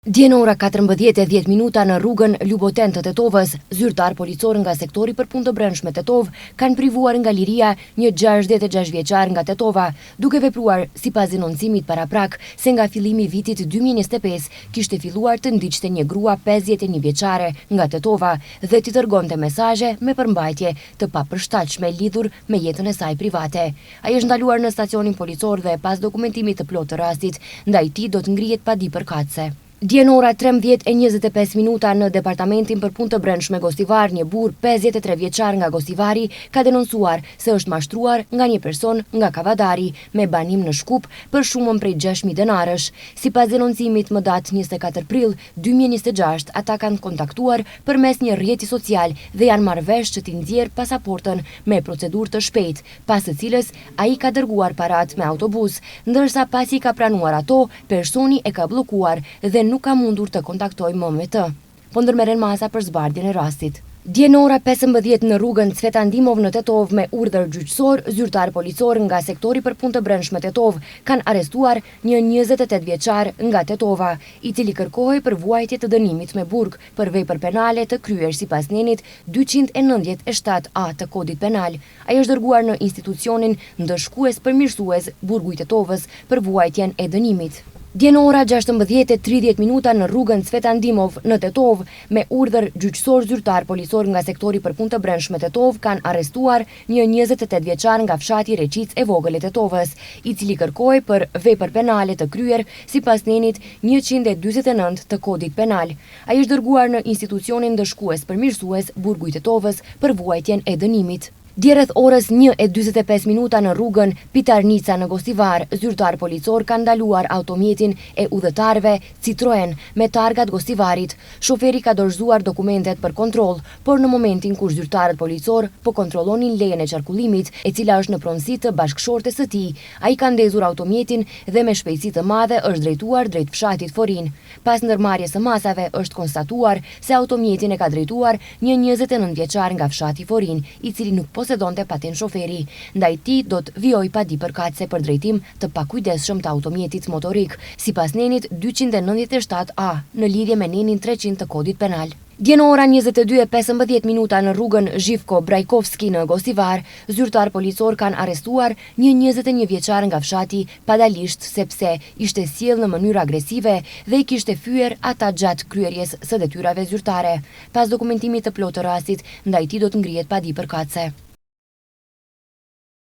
Dje në ora 14:10 në rrugën Luboten të Tetovës, zyrtar policor nga sektori për punë të brendshme Tetov kanë privuar nga liria një 66 vjeçar nga Tetova, duke vepruar sipas denoncimit paraprak se nga fillimi i vitit 2025 kishte filluar të ndiqte një grua 51 vjeçare nga Tetova dhe t'i dërgonte mesazhe me përmbajtje të papërshtatshme lidhur me jetën e saj private. Ai është ndaluar në stacionin policor dhe pas dokumentimit të plotë të rastit, ndaj tij do të ngrihet padipërkatëse. Dje në ora 13:25 në departamentin për punë të brendshme Gostivar, një burr 53 vjeçar nga Gostivari ka denoncuar se është mashtruar nga një person nga Kavadari me banim në Shkup për shumën prej 6.000 denarësh. Sipas denoncimit më datë 24 prill 2026, ata kanë kontaktuar përmes një rrjeti social dhe janë marrë vesh që t'i nxjerrë pasaportën me procedurë të shpejtë, pas së cilës ai ka dërguar parat me autobus, ndërsa pasi ka pranuar ato, personi e ka bllokuar dhe nuk ka mundur të kontaktoj më me të, po ndërmerren masa për zbardhjen e rastit. Dje në ora 15 në rrugën Cvetan Dimov në Tetov me urdhër gjyqësor, zyrtar policor nga sektori për punë të brendshme Tetov kanë arrestuar një 28 vjeçar nga Tetova, i cili kërkohej për vuajtje të dënimit me burg për vepër penale të kryer sipas nenit 297A të kodit penal. Ai është dërguar në institucionin ndëshkues përmirësues burgu i Tetovës për vuajtjen e dënimit. Dje në ora 16:30 në rrugën Cvetan Dimov në Tetov, me urdhër gjyqësor zyrtar policor nga sektori për punë të brendshme Tetov kanë arrestuar një 28 vjeçar nga fshati Reqic e vogël e Tetovës, i cili kërkohej për vepër penale të kryer sipas nenit 149 të kodit penal. Ai është dërguar në institucionin ndëshkues përmirësues burgu i Tetovës për vuajtjen e dënimit. Dje rreth orës 1:45 në rrugën Pitarnica në Gostivar, zyrtar policor ka ndaluar automjetin e udhëtarëve Citroen me targat Gostivarit. Shoferi ka dorëzuar dokumentet për kontroll, por në momentin kur zyrtarët policor po kontrollonin lejen e qarkullimit, e cila është në pronësi të bashkëshortes së tij, ai ka ndezur automjetin dhe me shpejtësi të madhe është drejtuar drejt fshatit Forin. Pas ndërmarrjes së masave është konstatuar se automjetin e ka drejtuar një 29 vjeçar nga fshati Forin, i cili nuk posedonte patent shoferi. Ndaj tij do të vijojë padipërkatëse për drejtim të pakujdesshëm të automjetit motorik, sipas nenit 297A në lidhje me nenin 300 të kodit penal. Dje në ora 22:15 në rrugën Zhivko Brajkovski në Gostivar, zyrtar policor kanë arrestuar një 21 vjeçar nga fshati padalisht sepse ishte sjellë në mënyrë agresive dhe i kishte fyer ata gjatë kryerjes së detyrave zyrtare. Pas dokumentimit të plotë të rastit, ndaj tij do të ngrihet padipërkatëse.